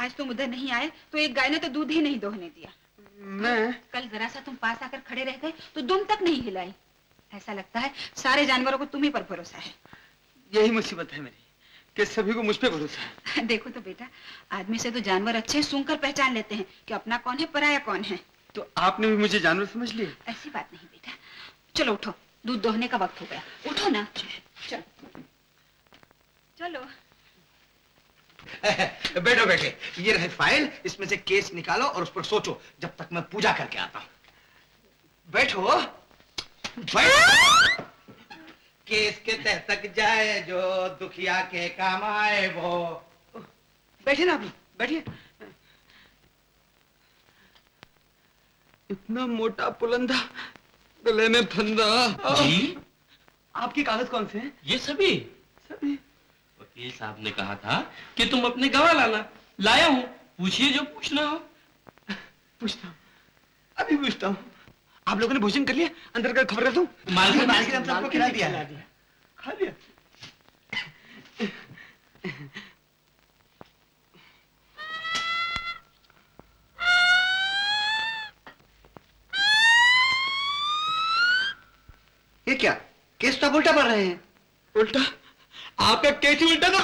आज तुम उधर नहीं आए तो एक गाय ने तो दूध ही नहीं दोहने दिया। मैं कल जरा सा तुम पास आकर खड़े रह गए तो दुम तक नहीं हिलाई। ऐसा लगता है सारे जानवरों को तुम्ही पर भरोसा है। यही मुसीबत है मेरी कि सभी को मुझ पे भरोसा है। देखो तो बेटा, आदमी से तो जानवर अच्छे सूंघकर पहचान लेते हैं कि अपना कौन है पराया कौन है। तो आपने भी मुझे जानवर समझ लिया? ऐसी बात नहीं बेटा, चलो उठो, दूध दोहने का वक्त हो गया, उठो ना। चलो चलो। बैठो बेटे, ये रहे फाइल, इसमें से केस निकालो और उस पर सोचो जब तक मैं पूजा करके आता हूं। बैठो बैठो। केस के तह तक जाए जो दुखिया के काम आए वो। बैठिए ना आप, बैठिए। इतना मोटा पुलंदा, गले में फंदा। जी? आपके कागज कौन से हैं? ये सभी वकील साहब ने कहा था कि तुम अपने गवाह लाना। लाया हूँ, पूछिए जो पूछना हो। पूछता हूँ, अभी पूछता हूँ। आप लोगों ने भोजन कर लिया? अंदर का खबर कर दूं? मालकिन हम सबको खिला दिया। खा लिया। ये क्या केस तो उल्टा पड़ रहे हैं? उल्टा? आपका केस ही उल्टा तो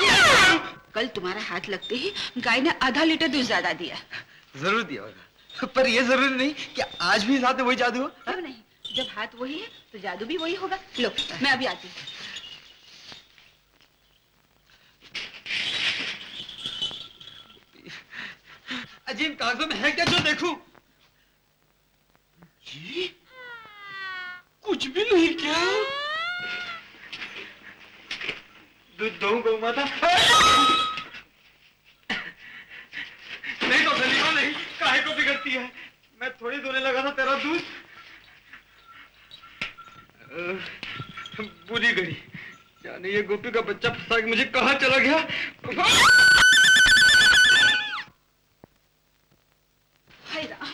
कल तुम्हारा हाथ लगते ही गाय ने आधा लीटर दूध ज्यादा दिया। जरूर दिया होगा, पर ये जरूरी नहीं कि आज भी साथ में वही जादू हो। क्यों नहीं, जब हाथ वही है तो जादू भी वही होगा। लो मैं अभी आती हूँ। अजीब कागजों में है क्या जो देखूं? जी? कुछ भी नहीं क्या? दूध दो गौ माता। नहीं तो सलीमा नहीं, काहे को बिगड़ती है? मैं थोड़ी दोने लगा था तेरा दूध। बुरी घड़ी, जाने ये गोपी का बच्चा फंसा के मुझे कहाँ चला गया। हाय राम,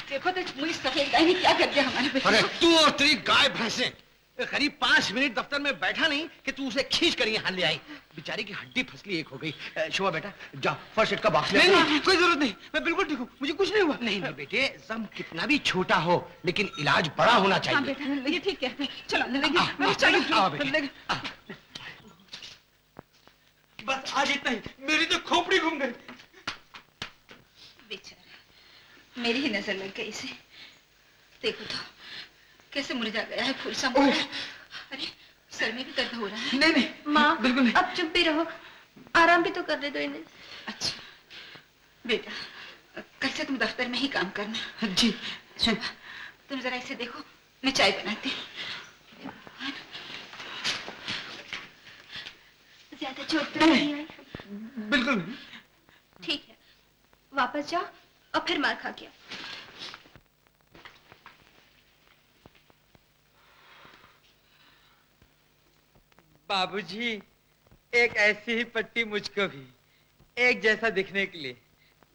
देखो तो मुझे सफेद गाय ने क्या कर दिया हमारे बेटे। अरे तू और तेरी गाय भैंसे, करीब 5 मिनट दफ्तर में बैठा नहीं कि तू उसे खींच कर यहाँ ले आई। बेचारी की हड्डी फसली एक हो गई। शोभा बेटा जा फर्स्ट एड का बॉक्स ले। नहीं, कोई जरूरत नहीं, मैं बिल्कुल ठीक हूँ, मुझे कुछ नहीं हुआ। नहीं नहीं बेटे, जम कितना भी छोटा हो लेकिन इलाज बड़ा होना हाँ चाहिए। बेटा, ये ठीक कहते हैं। चलो अंदर लगे। चलो बस आज इतना ही, मेरी तो खोपड़ी घूम गई। बेचारा, मेरी ही नजर लग गई इसे। देखो तो कैसे मुरझा गया है फूल सा। अरे सर में भी दर्द हो रहा है। नहीं नहीं माँ, बिल्कुल नहीं। अब चुप भी रहो, आराम भी तो कर रहे दो इन्हें। अच्छा बेटा, कल से तुम दफ्तर में ही काम करना। जी। शोभा, तुम जरा इसे देखो, मैं चाय बनाती हूँ। ज्यादा चोट तो नहीं आई? बिल्कुल नहीं। ठीक है, वापस जाओ और फिर मार खा के आओ। बाबूजी, एक ऐसी ही पट्टी मुझको भी, एक जैसा दिखने के लिए,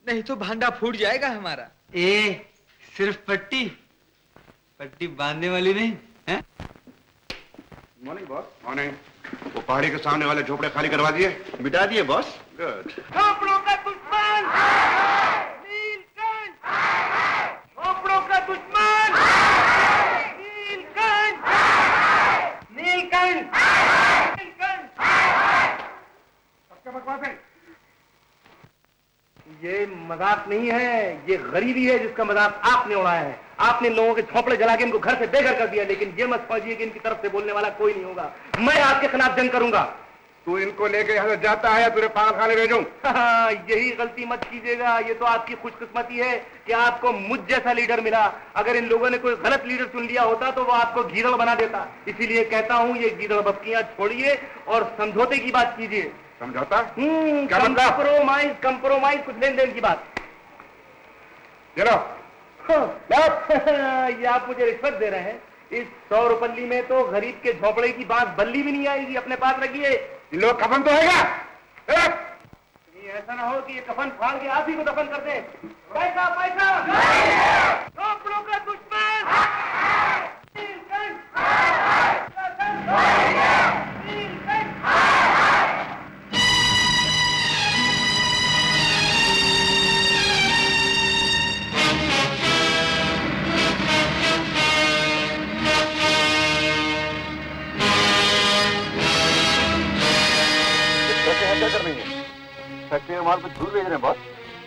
नहीं तो भांडा फूट जाएगा हमारा। सिर्फ पट्टी, पट्टी बांधने वाली नहीं है? Morning boss. मॉर्निंग। वो पहाड़ी के सामने वाले झोपड़े खाली करवा दिए? बिटा दिए बॉस। गुड। झोपड़ों का दुश्मन नीलकंठ, झोपड़ों का दुश्मन नीलकंठ, नीलकंठ, नीलकंठ। सबका बकवास है। ये मजाक नहीं है, ये गरीबी है जिसका मजाक आपने उड़ाया है। आपने लोगों के झोपड़े जला के इनको घर से बेघर कर दिया, लेकिन ये मत समझिए कि इनकी तरफ से बोलने वाला कोई नहीं होगा। मैं आपके खिलाफ जंग करूंगा। तू इनको लेके यहाँ से जाता है या तुझे पागल खाने भेजूं? यही गलती मत कीजिएगा। ये तो आपकी खुशकिस्मती है कि आपको मुझ जैसा लीडर मिला। अगर इन लोगों ने कोई गलत लीडर चुन लिया होता तो वो आपको गीदड़ बना देता। इसीलिए कहता हूँ ये गीदड़ बपकियां छोड़िए और समझौते की बात कीजिए। समझौता? क्या मतलब? कंप्रोमाइज, कंप्रोमाइज, कुछ लेन देन की बात। चलो। ये आप मुझे रिश्वत दे रहे हैं? इस 100 रुपल्ली में तो गरीब के झोपड़े की बात बल्ली भी नहीं आएगी। अपने पास रखिए। ये लोग कफन तो हैगा? ऐसा ना हो कि ये कफन फाड़ के आप ही को दफन कर दे। पैसा पैसा, झोपड़ों का दुश्मन नीलकंठ, नीलकंठ। फैक्ट्री में माल कुछ दूर भेज रहे हैं बॉस।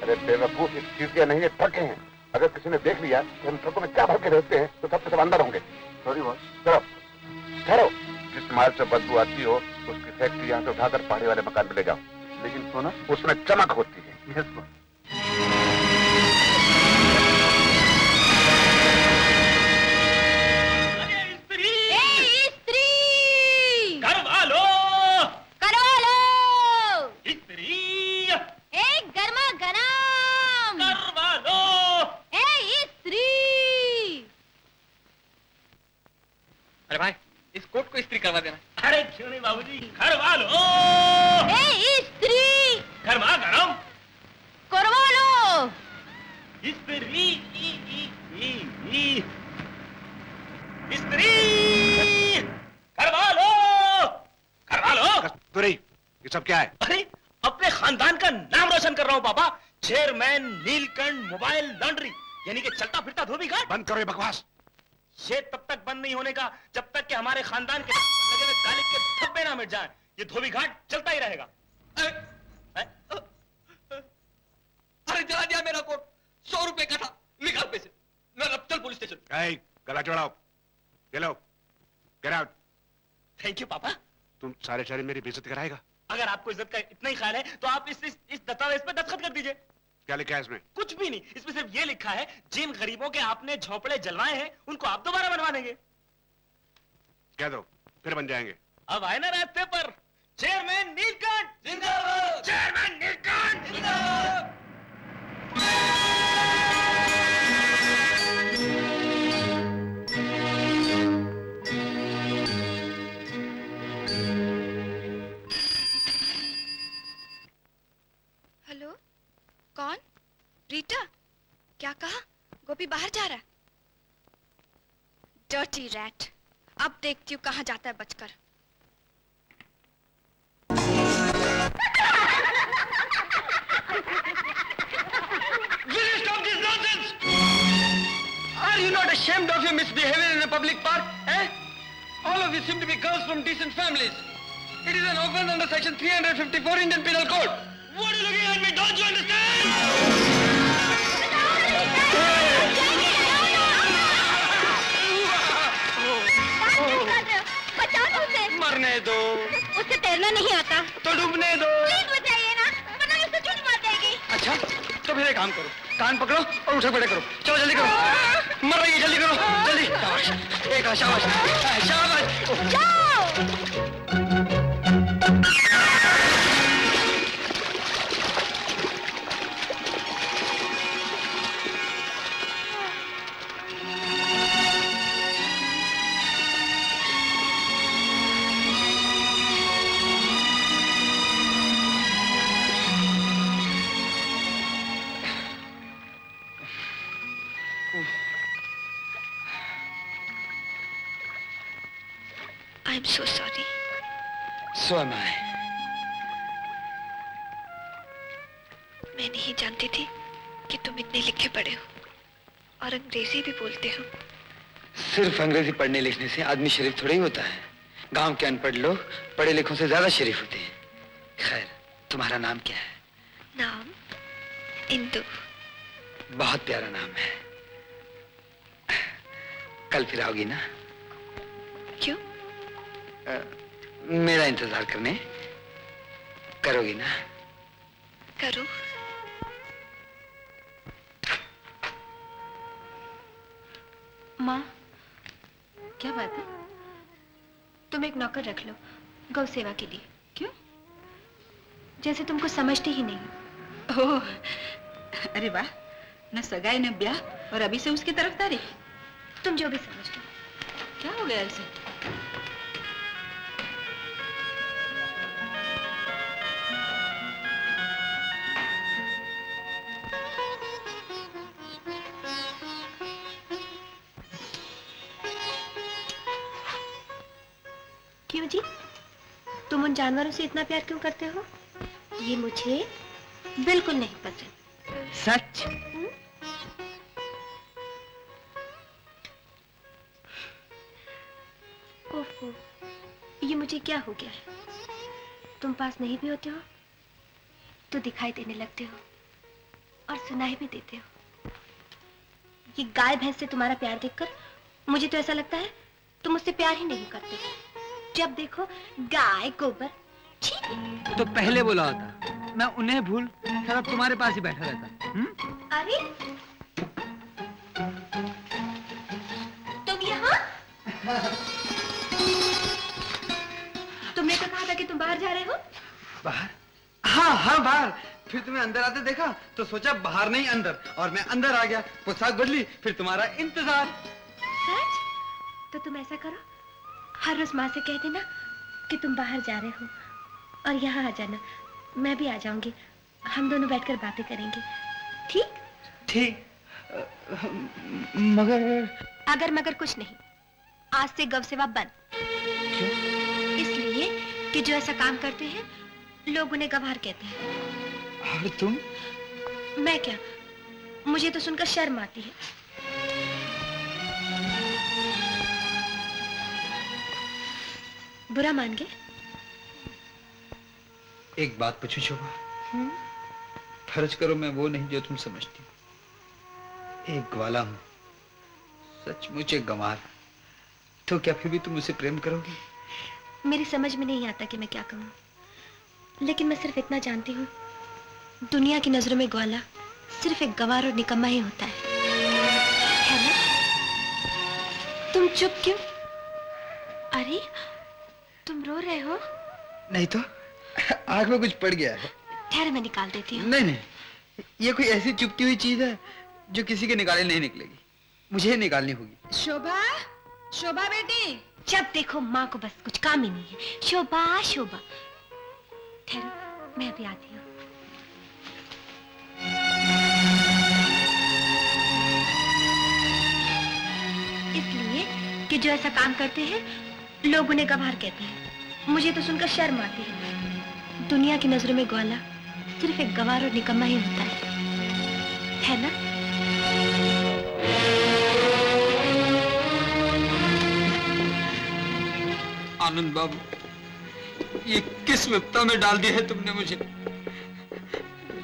अरे बेवकूफ, इस चीज के नहीं, थके हैं। अगर किसी ने देख लिया कि हम ट्रकों में क्या भर के रहते हैं तो सब अंदर होंगे। Sorry boss. चलो ठहरो, जिस माल से बदबू आती हो उसकी फैक्ट्री यहाँ से उठाकर पहाड़ी वाले मकान में ले जाओ। लेकिन सोना, उसमें चमक होती है। Yes boss. अरे भाई, इस कोट को इस्त्री करवा देना। अरे क्यों नहीं बाबूजी, घर वालो इस्त्री गर्मा गरम करवा लो। इस्त्री इस्त्री करवा लो। कस्तूरी, ये सब क्या है? अरे अपने खानदान का नाम रोशन कर रहा हूँ पापा। चेयरमैन नीलकंठ मोबाइल लॉन्ड्री, यानी कि चलता फिरता धोबी घाट। बंद करो ये बकवास। ये तब तक बंद नहीं होने का जब तक कि हमारे खानदान के लगे हुए कालिक के धब्बे ना मिट जाएं। ये धोबी घाट चलता ही रहेगा। अरे जला दिया मेरा कोट, 100 रुपए का था, निकाल पैसे। चल पुलिस स्टेशन। गला चढ़ाओ, चलो गेट आउट। थैंक यू पापा। तुम सारे शहर मेरी बेइज्जती कराएगा। अगर आपको इज्जत का इतना ही ख्याल है तो आप इस दस्तावेज पे दस्तखत कर दीजिए। क्या लिखा है इसमें? कुछ भी नहीं, इसमें सिर्फ ये लिखा है जिन गरीबों के आपने झोपड़े जलवाए हैं उनको आप दोबारा बनवा देंगे। कह दो, फिर बन जाएंगे। अब आए ना रास्ते पर। चेयरमैन नीलकंठ जिंदाबाद। चेयरमैन नीलकंठ जिंदाबाद। हेलो, कौन? रीटा? क्या कहा? गोपी बाहर जा रहा है? डर्टी रैट, अब देखती हूँ कहाँ जाता है बचकर। Are you not ashamed of your misbehavior in a public park? Eh? All of you seem to be girls from decent families. It is an offense under section 354 Indian Penal Code. What are you looking at me? Don't you understand? बचाओ उसे। मरने दो, उसे तैरना नहीं आता। तो डूबने दो। प्लीज बचाइए ना, वरना उसे चुन मार जाएगी। अच्छा, तो फिर एक काम करो, कान पकड़ो और उठक बैठक करो। चलो जल्दी करो, मर रही है, जल्दी करो, जल्दी। शाबाश, एक शाबाश, शाबाश। जाओ। I'm so sorry. So am I. मैं नहीं जानती थी कि तुम इतने लिखे पढ़े हो और अंग्रेजी भी बोलते हो। सिर्फ अंग्रेजी पढ़ने लिखने से आदमी शरीफ थोड़ा ही होता है। गांव के अनपढ़ लोग पढ़े लिखों से ज्यादा शरीफ होते हैं। खैर, तुम्हारा नाम क्या है? नाम इंदु। बहुत प्यारा नाम है। कल फिर आओगी ना? क्यों? मेरा इंतजार करने करोगी ना? करूं। माँ, क्या बात है? तुम एक नौकर रख लो गौ सेवा के लिए। क्यों? जैसे तुमको समझती ही नहीं। ओह, अरे वाह, न सगाई न ब्याह और अभी से उसकी तरफदारी। तुम जो भी समझ लो। क्या हो गया इसे? क्यों जी? तुम उन जानवरों से इतना प्यार क्यों करते हो? ये मुझे बिल्कुल नहीं पसंद। सच? ओहो, ये मुझे क्या हो गया है? तुम पास नहीं भी होते हो? तो दिखाई देने लगते हो और सुनाई भी देते हो। ये गाय भैंस से तुम्हारा प्यार देखकर मुझे तो ऐसा लगता है तुम मुझसे प्यार ही नहीं करते। जब देखो गाय गोबर। छी! तो पहले बोला होता, मैं उन्हें भूल कर अब तुम्हारे पास ही बैठा रहता। अरे तुम यहाँ? तुमने तो कहा था कि तुम बाहर जा रहे हो। बाहर? हाँ हाँ बाहर। फिर तुम्हें अंदर आते देखा तो सोचा बाहर नहीं अंदर, और मैं अंदर आ गया, पोशाक बदली, फिर तुम्हारा इंतजार। सच? तो तुम ऐसा करो, हर रोज माँ से कह देना कि तुम बाहर जा रहे हो और यहाँ आ जाना, मैं भी आ जाऊंगी, हम दोनों बैठकर बातें करेंगे। ठीक? ठीक। मगर अगर मगर कुछ नहीं, आज से गौ सेवा बंद। क्यों? इसलिए कि जो ऐसा काम करते हैं लोग उन्हें गवार कहते हैं। और तुम? मैं क्या, मुझे तो सुनकर शर्म आती है। बुरा मान गए? एक बात पूछूं शोभा? फर्ज करो मैं वो नहीं जो तुम समझती हो, एक ग्वाला हूं, सचमुच एक गंवार, तो क्या फिर भी तुम मुझसे प्रेम करोगी? मेरी समझ में नहीं आता कि मैं क्या कहूँ, लेकिन मैं सिर्फ इतना जानती हूँ, दुनिया की नजरों में ग्वाला सिर्फ एक गंवार और निकम्मा ही होता है ना? तुम चुप क्यों? अरे तुम रो रहे हो? नहीं तो, आंख में कुछ पड़ गया है। ठहर, मैं निकाल देती हूँ। नहीं नहीं, ये कोई ऐसी चुपती हुई चीज है जो किसी के निकाले नहीं निकलेगी, मुझे ही निकालनी होगी। शोभा, शोभा बेटी। जब देखो माँ को बस कुछ काम ही नहीं है, शोभा शोभा। ठहरो, मैं अभी आती हूँ। इसलिए कि जो ऐसा काम करते हैं लोग उन्हें गवार कहते हैं, मुझे तो सुनकर शर्म आती है। दुनिया की नजरों में ग्वाला सिर्फ एक गवार और निकम्मा ही होता है ना? आनंद बाबू, ये किस विपदा में डाल दिया है तुमने मुझे?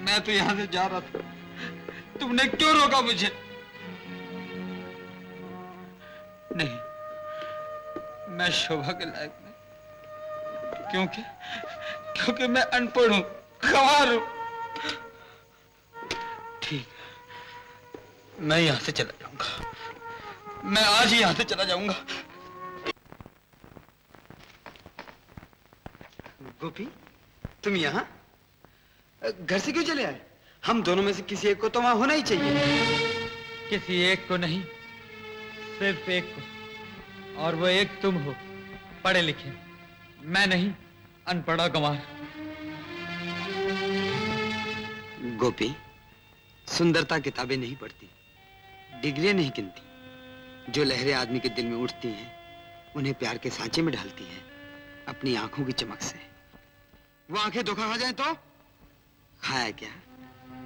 मैं तो यहाँ से जा रहा था, तुमने क्यों रोका मुझे? नहीं, मैं शोभा के लायक नहीं, क्योंकि मैं अनपढ़ हूं, गंवार हूं। ठीक, मैं यहां से चला जाऊंगा, मैं आज ही यहां से चला जाऊंगा। गोपी, तुम यहाँ? घर से क्यों चले आए? हम दोनों में से किसी एक को तो वहां होना ही चाहिए। किसी एक को नहीं, सिर्फ एक को, और वो एक तुम हो, पढ़े लिखे। मैं नहीं, अनपढ़ा गंवार। गोपी, सुंदरता किताबें नहीं पढ़ती, डिग्रियां नहीं गिनती। जो लहरें आदमी के दिल में उठती हैं, उन्हें प्यार के सांचे में ढालती हैं, अपनी आंखों की चमक से। वो आंखें धोखा खा जाएं तो? खाया क्या?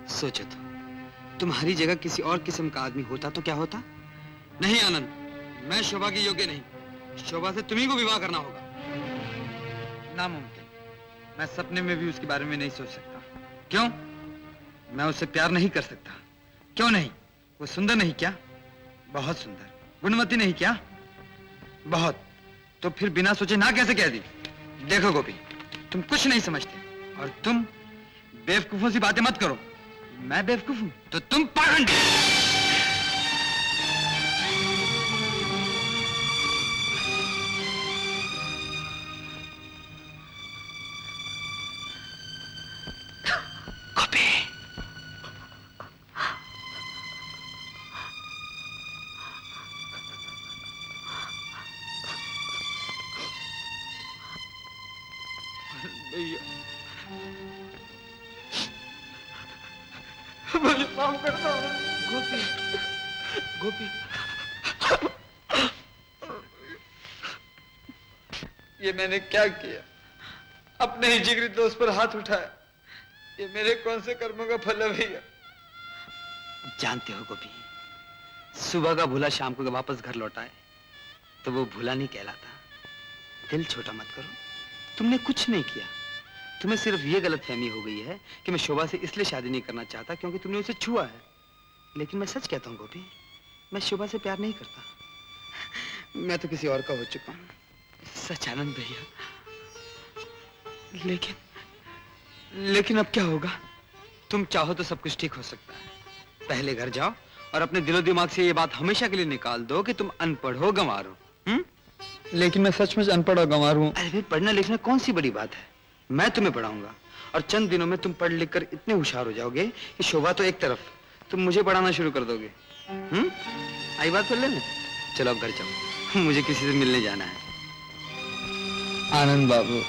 सोचो तो, तुम्हारी जगह किसी और किस्म का आदमी होता तो क्या होता? नहीं आनंद, मैं शोभा के योग्य नहीं, शोभा से तुम्ही को विवाह करना होगा। नामुमकिन, मैं सपने में भी उसके बारे में नहीं सोच सकता। क्यों? मैं उससे प्यार नहीं कर सकता। क्यों नहीं? वो सुंदर नहीं क्या? बहुत सुंदर। गुणवती नहीं क्या? बहुत। तो फिर बिना सोचे ना कैसे कह दी? देखो गोपी, तुम कुछ नहीं समझते, और तुम बेवकूफों सी बातें मत करो। मैं बेवकूफ हूं तो तुम पाखंडी। मुझे माफ कर दो गोपी, गोपी। ये मैंने क्या किया? अपने ही जिगरी दोस्त पर हाथ उठाया। ये मेरे कौन से कर्मों का फल है भैया? जानते हो गोपी, सुबह का भूला शाम को वापस घर लौटाए तो वो भूला नहीं कहलाता। दिल छोटा मत करो, तुमने कुछ नहीं किया, तुम्हें सिर्फ ये गलतफहमी हो गई है कि मैं शोभा से इसलिए शादी नहीं करना चाहता क्योंकि तुमने उसे छुआ है। लेकिन मैं सच कहता हूँ गोपी, मैं शोभा से प्यार नहीं करता। मैं तो किसी और का हो चुका हूँ। सच आनंद भैया। लेकिन अब क्या होगा? तुम चाहो तो सब कुछ ठीक हो सकता है। पहले घर जाओ और अपने दिलो दिमाग से ये बात हमेशा के लिए निकाल दो कि तुम अनपढ़ हो, गंवार हो। लेकिन मैं सचमुच अनपढ़ और गंवार हूँ। अरे भाई, पढ़ना लिखना कौन सी बड़ी बात है? मैं तुम्हें पढ़ाऊंगा और चंद दिनों में तुम पढ़ लिख कर इतने होशियार हो जाओगे कि शोभा तो एक तरफ, तुम मुझे पढ़ाना शुरू कर दोगे। आई बात कर लेना। चलो अब घर जाओ, मुझे किसी से मिलने जाना है। आनंद बाबू,